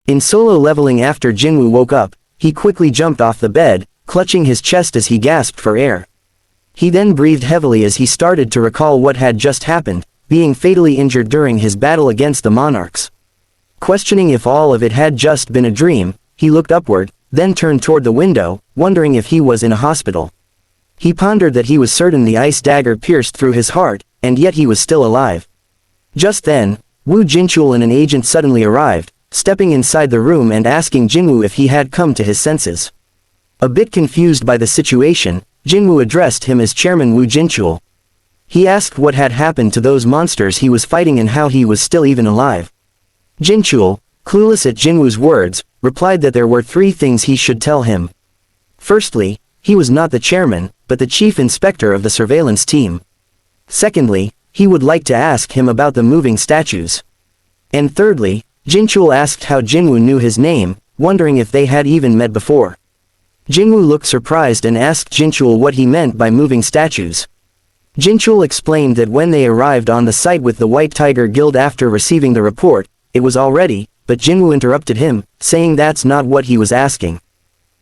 In solo leveling after Jinwoo woke up, he quickly jumped off the bed, clutching his chest as he gasped for air. He then breathed heavily as he started to recall what had just happened, being fatally injured during his battle against the monarchs. Questioning if all of it had just been a dream, he looked upward, then turned toward the window, wondering if he was in a hospital. He pondered that he was certain the ice dagger pierced through his heart, and yet he was still alive. Just then, Woo Jinchul and an agent suddenly arrived, stepping inside the room and asking Jinwoo if he had come to his senses. A bit confused by the situation, Jinwoo addressed him as Chairman Woo Jinchul. He asked what had happened to those monsters he was fighting and how he was still even alive. Jinchul, clueless at Jinwoo's words, replied that there were 3 things he should tell him. Firstly, he was not the chairman, but the chief inspector of the surveillance team. Secondly, he would like to ask him about the moving statues. And thirdly, Jinchul asked how Jinwoo knew his name, wondering if they had even met before. Jinwoo looked surprised and asked Jinchul what he meant by moving statues. Jinchul explained that when they arrived on the site with the White Tiger Guild after receiving the report, it was all ready, but Jinwoo interrupted him, saying that's not what he was asking.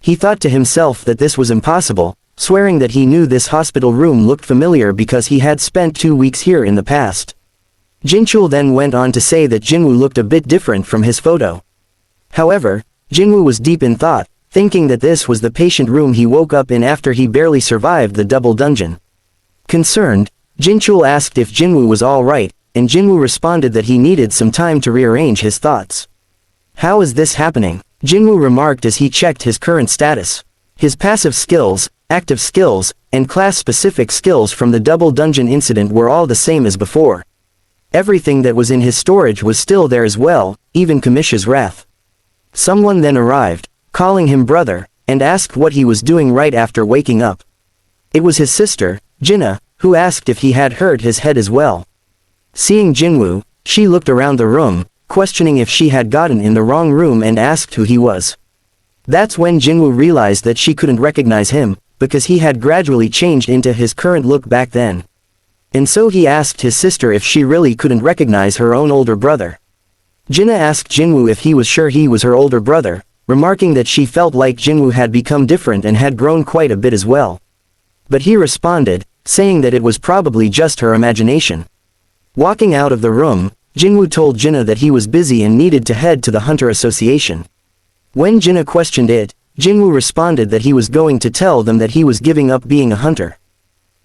He thought to himself that this was impossible, swearing that he knew this hospital room looked familiar because he had spent 2 weeks here in the past. Jinchul then went on to say that Jinwoo looked a bit different from his photo. However, Jinwoo was deep in thought, thinking that this was the patient room he woke up in after he barely survived the double dungeon. Concerned, Jinchul asked if Jinwoo was all right, and Jinwoo responded that he needed some time to rearrange his thoughts. How is this happening? Jinwoo remarked as he checked his current status. His passive skills, active skills, and class-specific skills from the double dungeon incident were all the same as before. Everything that was in his storage was still there as well, even Kamish's wrath. Someone then arrived, calling him brother, and asked what he was doing right after waking up. It was his sister, Jinna, who asked if he had hurt his head as well. Seeing Jinwoo, she looked around the room, questioning if she had gotten in the wrong room and asked who he was. That's when Jinwoo realized that she couldn't recognize him, because he had gradually changed into his current look back then. And so he asked his sister if she really couldn't recognize her own older brother. Jinna asked Jinwoo if he was sure he was her older brother, remarking that she felt like Jinwoo had become different and had grown quite a bit as well. But he responded, saying that it was probably just her imagination. Walking out of the room, Jinwoo told Jinna that he was busy and needed to head to the Hunter Association. When Jinna questioned it, Jinwoo responded that he was going to tell them that he was giving up being a hunter.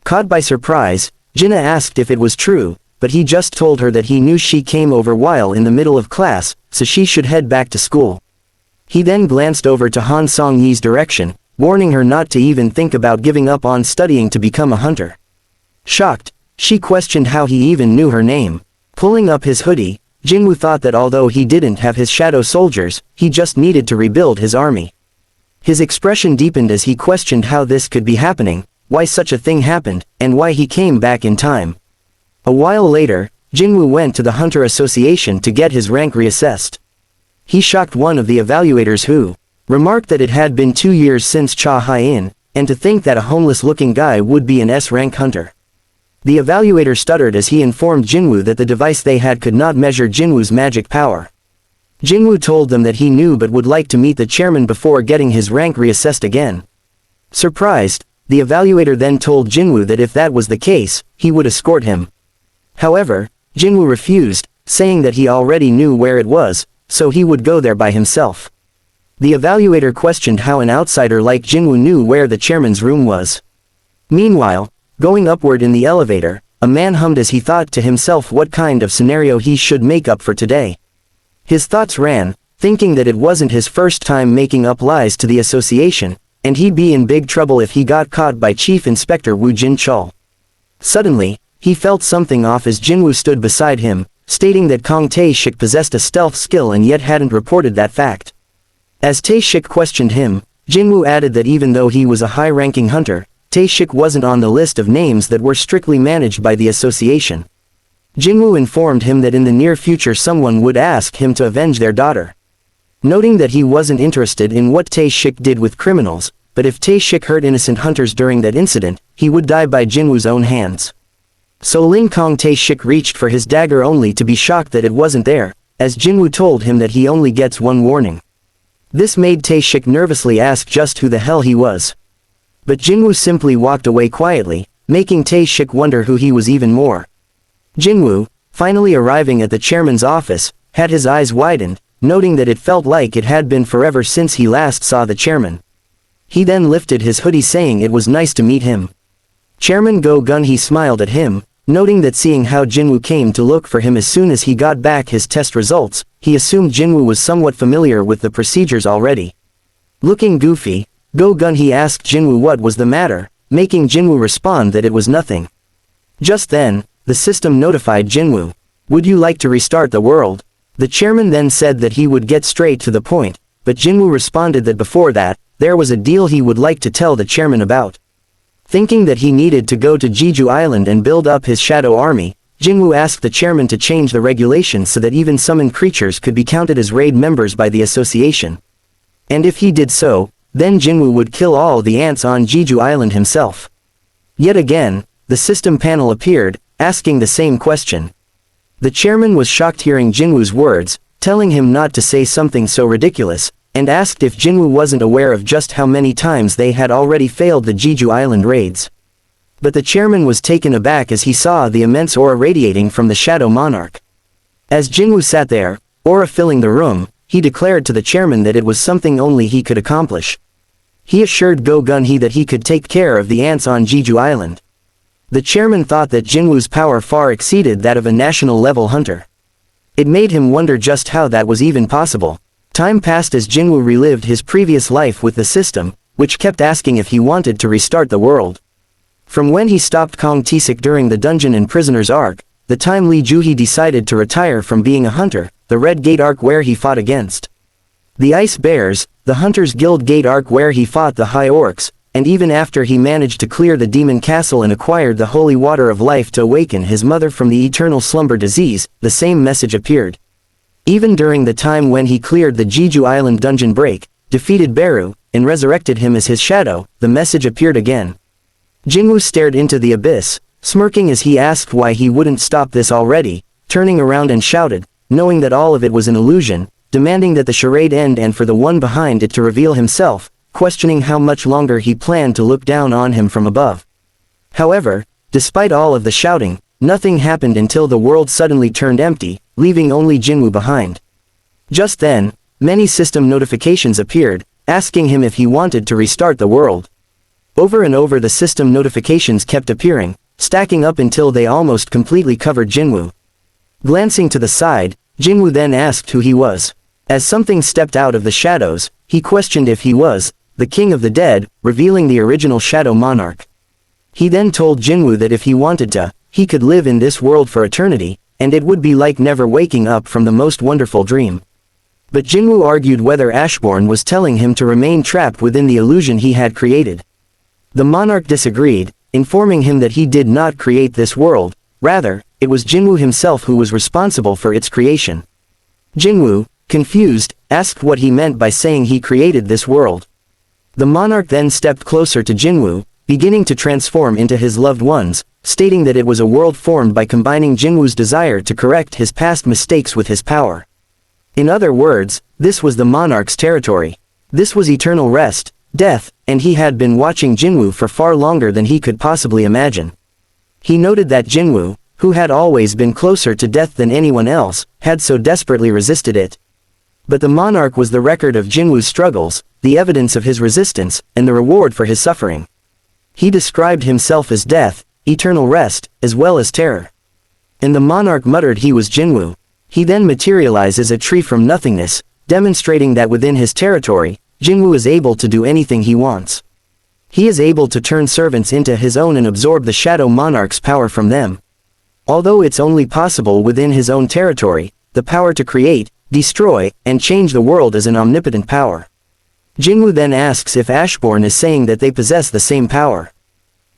Caught by surprise, Jinna asked if it was true, but he just told her that he knew she came over while in the middle of class, so she should head back to school. He then glanced over to Han Song-yee's direction, warning her not to even think about giving up on studying to become a hunter. Shocked, she questioned how he even knew her name. Pulling up his hoodie, Jinwoo thought that although he didn't have his shadow soldiers, he just needed to rebuild his army. His expression deepened as he questioned how this could be happening, why such a thing happened, and why he came back in time. A while later, Jinwoo went to the Hunter Association to get his rank reassessed. He shocked one of the evaluators who remarked that it had been 2 years since Cha Hien, and to think that a homeless-looking guy would be an S-rank hunter. The evaluator stuttered as he informed Jinwoo that the device they had could not measure Jinwoo's magic power. Jinwoo told them that he knew but would like to meet the chairman before getting his rank reassessed again. Surprised, the evaluator then told Jinwoo that if that was the case, he would escort him. However, Jinwoo refused, saying that he already knew where it was, so he would go there by himself. The evaluator questioned how an outsider like Jinwoo knew where the chairman's room was. Meanwhile, going upward in the elevator, a man hummed as he thought to himself what kind of scenario he should make up for today. His thoughts ran, thinking that it wasn't his first time making up lies to the association, and he'd be in big trouble if he got caught by Chief Inspector Woo Jin-chul. Suddenly, he felt something off as Jinwoo stood beside him, stating that Kong Tae-shik possessed a stealth skill and yet hadn't reported that fact. As Tae-shik questioned him, Jinwoo added that even though he was a high-ranking hunter, Tae-shik wasn't on the list of names that were strictly managed by the association. Jinwoo informed him that in the near future someone would ask him to avenge their daughter. Noting that he wasn't interested in what Tae-shik did with criminals, but if Tae-shik hurt innocent hunters during that incident, he would die by Jinwoo's own hands. So Ling Kong Tae-shik reached for his dagger only to be shocked that it wasn't there, as Jinwoo told him that he only gets one warning. This made Tae-shik nervously ask just who the hell he was. But Jinwoo simply walked away quietly, making Tae-shik wonder who he was even more. Jinwoo, finally arriving at the chairman's office, had his eyes widened, noting that it felt like it had been forever since he last saw the chairman. He then lifted his hoodie saying it was nice to meet him. Chairman Go-gun-hee smiled at him, noting that seeing how Jinwoo came to look for him as soon as he got back his test results, he assumed Jinwoo was somewhat familiar with the procedures already. Looking goofy, Go-gun-hee asked Jinwoo what was the matter, making Jinwoo respond that it was nothing. Just then, the system notified Jinwoo. Would you like to restart the world? The chairman then said that he would get straight to the point, but Jinwoo responded that before that, there was a deal he would like to tell the chairman about. Thinking that he needed to go to Jeju Island and build up his shadow army, Jinwoo asked the chairman to change the regulations so that even summoned creatures could be counted as raid members by the association. And if he did so, then Jinwoo would kill all the ants on Jeju Island himself. Yet again, the system panel appeared, asking the same question. The chairman was shocked hearing Jinwoo's words, telling him not to say something so ridiculous, and asked if Jinwoo wasn't aware of just how many times they had already failed the Jeju Island raids. But the chairman was taken aback as he saw the immense aura radiating from the Shadow Monarch. As Jinwoo sat there, aura filling the room, he declared to the chairman that it was something only he could accomplish. He assured Go-gun-hee that he could take care of the ants on Jeju Island. The chairman thought that Jinwoo's power far exceeded that of a national-level hunter. It made him wonder just how that was even possible. Time passed as Jinwoo relived his previous life with the system, which kept asking if he wanted to restart the world. From when he stopped Kong Tae-sik during the Dungeon and Prisoners arc, the time Lee Joo-hee decided to retire from being a hunter, the Red Gate arc where he fought against the Ice Bears, the Hunters Guild Gate arc where he fought the High Orcs, and even after he managed to clear the Demon Castle and acquired the Holy Water of Life to awaken his mother from the Eternal Slumber disease, the same message appeared. Even during the time when he cleared the Jeju Island dungeon break, defeated Beru, and resurrected him as his shadow, the message appeared again. Jinwoo stared into the abyss, smirking as he asked why he wouldn't stop this already, turning around and shouted, knowing that all of it was an illusion, demanding that the charade end and for the one behind it to reveal himself, questioning how much longer he planned to look down on him from above. However, despite all of the shouting, nothing happened until the world suddenly turned empty, leaving only Jinwoo behind. Just then, many system notifications appeared, asking him if he wanted to restart the world. Over and over the system notifications kept appearing, stacking up until they almost completely covered Jinwoo. Glancing to the side, Jinwoo then asked who he was. As something stepped out of the shadows, he questioned if he was the King of the Dead, revealing the original Shadow Monarch. He then told Jinwoo that if he wanted to, he could live in this world for eternity, and it would be like never waking up from the most wonderful dream. But Jinwoo argued whether Ashbourne was telling him to remain trapped within the illusion he had created. The monarch disagreed, informing him that he did not create this world, rather, it was Jinwoo himself who was responsible for its creation. Jinwoo, confused, asked what he meant by saying he created this world. The monarch then stepped closer to Jinwoo, beginning to transform into his loved ones, stating that it was a world formed by combining Jinwoo's desire to correct his past mistakes with his power. In other words, this was the monarch's territory. This was eternal rest, death, and he had been watching Jinwoo for far longer than he could possibly imagine. He noted that Jinwoo, who had always been closer to death than anyone else, had so desperately resisted it. But the monarch was the record of Jinwoo's struggles, the evidence of his resistance, and the reward for his suffering. He described himself as death, eternal rest, as well as terror. And the monarch muttered he was Jinwoo. He then materialized as a tree from nothingness, demonstrating that within his territory, Jinwoo is able to do anything he wants. He is able to turn servants into his own and absorb the Shadow Monarch's power from them. Although it's only possible within his own territory, the power to create, destroy, and change the world is an omnipotent power. Jinwoo then asks if Ashbourne is saying that they possess the same power.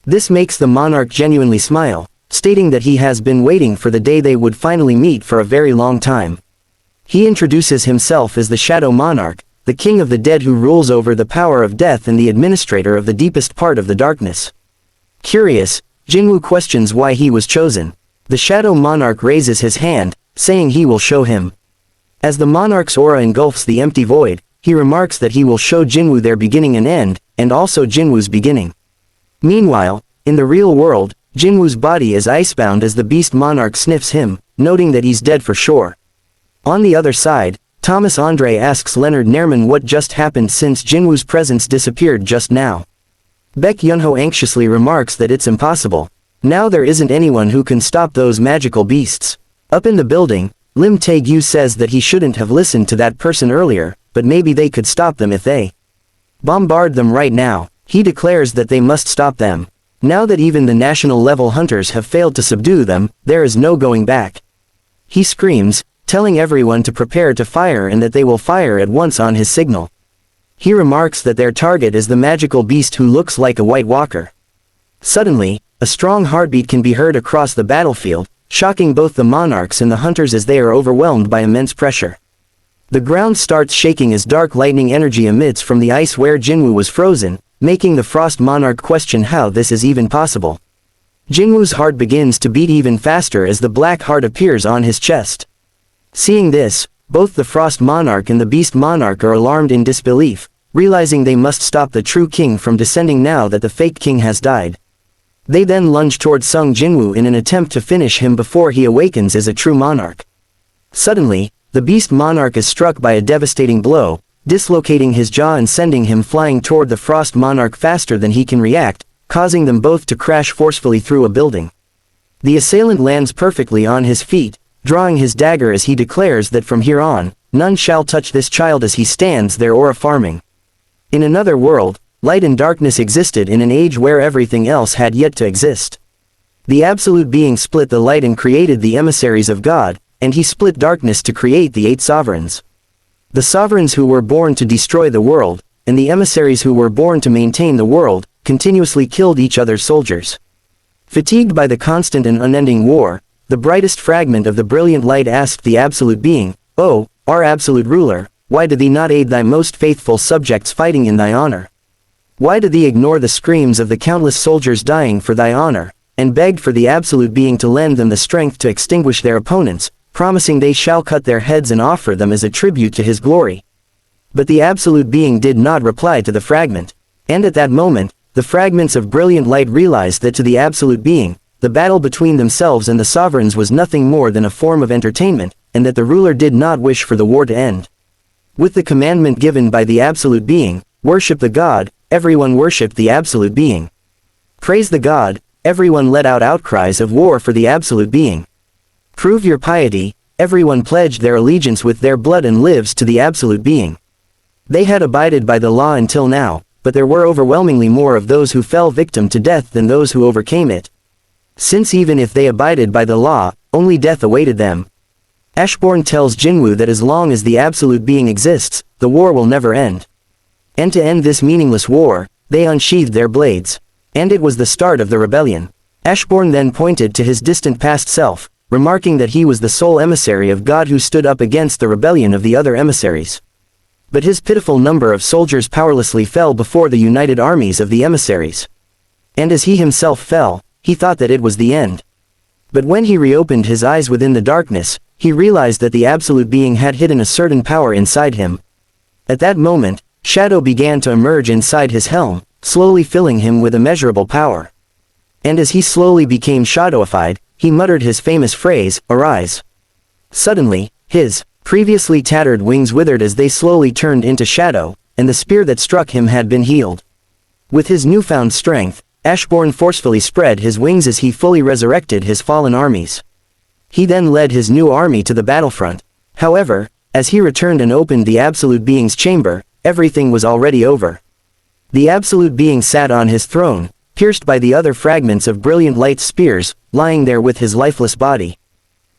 This makes the monarch genuinely smile, stating that he has been waiting for the day they would finally meet for a very long time. He introduces himself as the Shadow Monarch, the King of the Dead who rules over the power of death and the administrator of the deepest part of the darkness. Curious, Jinwoo questions why he was chosen. The Shadow Monarch raises his hand, saying he will show him. As the monarch's aura engulfs the empty void, he remarks that he will show Jinwoo their beginning and end, and also Jinwoo's beginning. Meanwhile, in the real world, Jinwoo's body is icebound as the beast monarch sniffs him, noting that he's dead for sure. On the other side, Thomas Andre asks Leonard Nairman what just happened since Jinwoo's presence disappeared just now. Baek Yunho anxiously remarks that it's impossible. Now there isn't anyone who can stop those magical beasts. Up in the building, Lim Tae-gyu says that he shouldn't have listened to that person earlier, but maybe they could stop them if they bombard them right now. He declares that they must stop them. Now that even the national-level hunters have failed to subdue them, there is no going back. He screams, telling everyone to prepare to fire and that they will fire at once on his signal. He remarks that their target is the magical beast who looks like a White Walker. Suddenly, a strong heartbeat can be heard across the battlefield, shocking both the monarchs and the hunters as they are overwhelmed by immense pressure. The ground starts shaking as dark lightning energy emits from the ice where Jinwoo was frozen, making the Frost Monarch question how this is even possible. Jinwoo's heart begins to beat even faster as the black heart appears on his chest. Seeing this, both the Frost Monarch and the Beast Monarch are alarmed in disbelief, realizing they must stop the true king from descending now that the fake king has died. They then lunge toward Sung Jinwoo in an attempt to finish him before he awakens as a true monarch. Suddenly, the Beast Monarch is struck by a devastating blow, dislocating his jaw and sending him flying toward the Frost Monarch faster than he can react, causing them both to crash forcefully through a building. The assailant lands perfectly on his feet, drawing his dagger as he declares that from here on, none shall touch this child as he stands there aura farming. In another world, light and darkness existed in an age where everything else had yet to exist. The Absolute Being split the light and created the emissaries of God, and he split darkness to create the 8 sovereigns. The sovereigns who were born to destroy the world, and the emissaries who were born to maintain the world, continuously killed each other's soldiers. Fatigued by the constant and unending war, the brightest fragment of the brilliant light asked the Absolute Being, "Oh, our Absolute Ruler, why do thee not aid thy most faithful subjects fighting in thy honor? Why do thee ignore the screams of the countless soldiers dying for thy honor?" and begged for the Absolute Being to lend them the strength to extinguish their opponents, promising they shall cut their heads and offer them as a tribute to his glory. But the Absolute Being did not reply to the fragment. And at that moment, the fragments of brilliant light realized that to the Absolute Being, the battle between themselves and the sovereigns was nothing more than a form of entertainment, and that the ruler did not wish for the war to end. With the commandment given by the Absolute Being, "Worship the God," everyone worshipped the Absolute Being. "Praise the God," everyone let out outcries of war for the Absolute Being. "Prove your piety," everyone pledged their allegiance with their blood and lives to the Absolute Being. They had abided by the law until now, but there were overwhelmingly more of those who fell victim to death than those who overcame it. Since even if they abided by the law, only death awaited them. Ashbourne tells Jinwoo that as long as the Absolute Being exists, the war will never end. And to end this meaningless war, they unsheathed their blades. And it was the start of the rebellion. Ashbourne then pointed to his distant past self, remarking that he was the sole emissary of God who stood up against the rebellion of the other emissaries. But his pitiful number of soldiers powerlessly fell before the united armies of the emissaries. And as he himself fell, he thought that it was the end. But when he reopened his eyes within the darkness, he realized that the Absolute Being had hidden a certain power inside him. At that moment, shadow began to emerge inside his helm, slowly filling him with immeasurable power. And as he slowly became shadowified, he muttered his famous phrase, "Arise." Suddenly, his previously tattered wings withered as they slowly turned into shadow, and the spear that struck him had been healed. With his newfound strength, Ashbourne forcefully spread his wings as he fully resurrected his fallen armies. He then led his new army to the battlefront. However, as he returned and opened the Absolute Being's chamber, everything was already over. The Absolute Being sat on his throne, pierced by the other fragments of brilliant light spears, lying there with his lifeless body.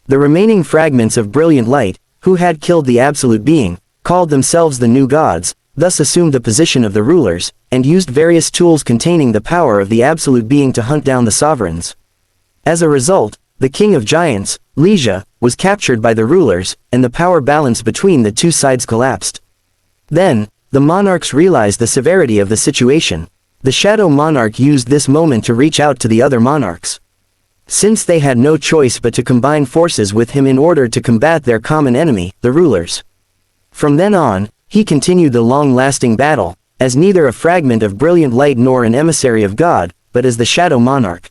The remaining fragments of brilliant light, who had killed the Absolute Being, called themselves the new gods, thus assumed the position of the rulers, and used various tools containing the power of the Absolute Being to hunt down the sovereigns. As a result, the king of giants, Leisha, was captured by the rulers, and the power balance between the two sides collapsed. Then, the monarchs realized the severity of the situation. The Shadow Monarch used this moment to reach out to the other monarchs. since they had no choice but to combine forces with him in order to combat their common enemy, the rulers. From then on, he continued the long-lasting battle, as neither a fragment of brilliant light nor an emissary of God, but as the Shadow Monarch.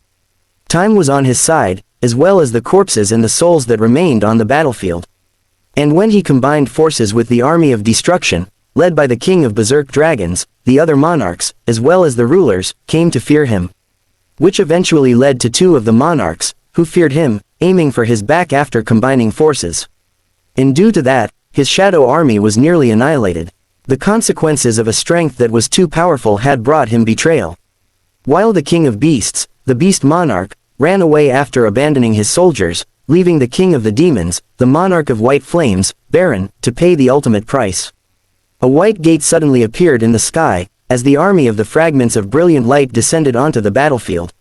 Time was on his side, as well as the corpses and the souls that remained on the battlefield. And when he combined forces with the army of destruction, led by the king of berserk dragons, the other monarchs, as well as the rulers, came to fear him. Which eventually led to 2 of the monarchs, who feared him, aiming for his back after combining forces. And due to that, his shadow army was nearly annihilated. The consequences of a strength that was too powerful had brought him betrayal. While the king of beasts, the beast monarch, ran away after abandoning his soldiers, leaving the king of the demons, the monarch of white flames, barren, to pay the ultimate price. A white gate suddenly appeared in the sky, as the army of the fragments of brilliant light descended onto the battlefield.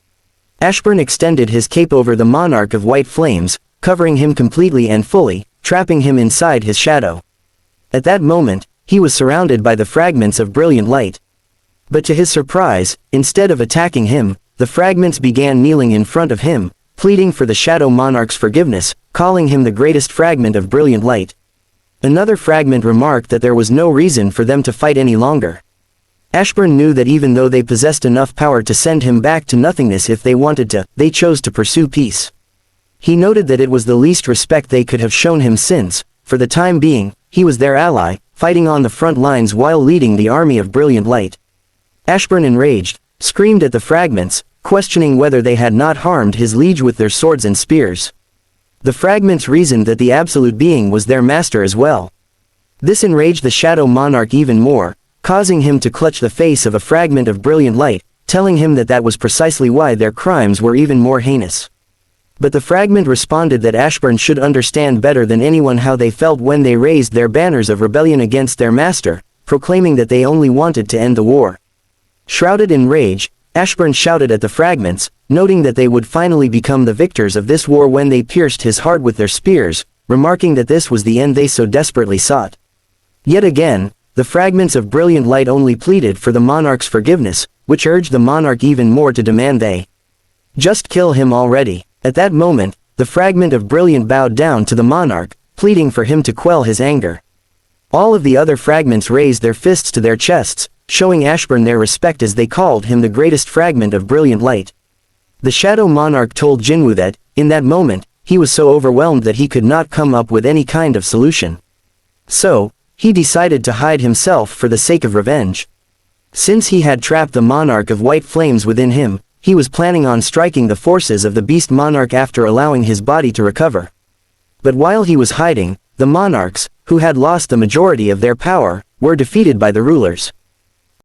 Ashburn extended his cape over the monarch of white flames, covering him completely and fully, trapping him inside his shadow. At that moment, he was surrounded by the fragments of brilliant light. But to his surprise, instead of attacking him, the fragments began kneeling in front of him, pleading for the Shadow Monarch's forgiveness, calling him the greatest fragment of brilliant light. Another fragment remarked that there was no reason for them to fight any longer. Ashburn knew that even though they possessed enough power to send him back to nothingness if they wanted to, they chose to pursue peace. He noted that it was the least respect they could have shown him since, for the time being, he was their ally, fighting on the front lines while leading the army of brilliant light. Ashburn, enraged, screamed at the fragments, questioning whether they had not harmed his liege with their swords and spears. The fragments reasoned that the absolute being was their master as well. This enraged the Shadow Monarch even more, causing him to clutch the face of a fragment of brilliant light, telling him that that was precisely why their crimes were even more heinous. But the fragment responded that Ashburn should understand better than anyone how they felt when they raised their banners of rebellion against their master, proclaiming that they only wanted to end the war. Shrouded in rage, Ashburn shouted at the fragments, noting that they would finally become the victors of this war when they pierced his heart with their spears, remarking that this was the end they so desperately sought. Yet again, the fragments of brilliant light only pleaded for the monarch's forgiveness, which urged the monarch even more to demand they just kill him already. At that moment, the fragment of brilliant bowed down to the monarch, pleading for him to quell his anger. All of the other fragments raised their fists to their chests, showing Ashburn their respect as they called him the greatest fragment of brilliant light. The Shadow Monarch told Jinwoo that, in that moment, he was so overwhelmed that he could not come up with any kind of solution. So, he decided to hide himself for the sake of revenge. Since he had trapped the Monarch of White Flames within him, he was planning on striking the forces of the Beast Monarch after allowing his body to recover. But while he was hiding, the monarchs, who had lost the majority of their power, were defeated by the rulers.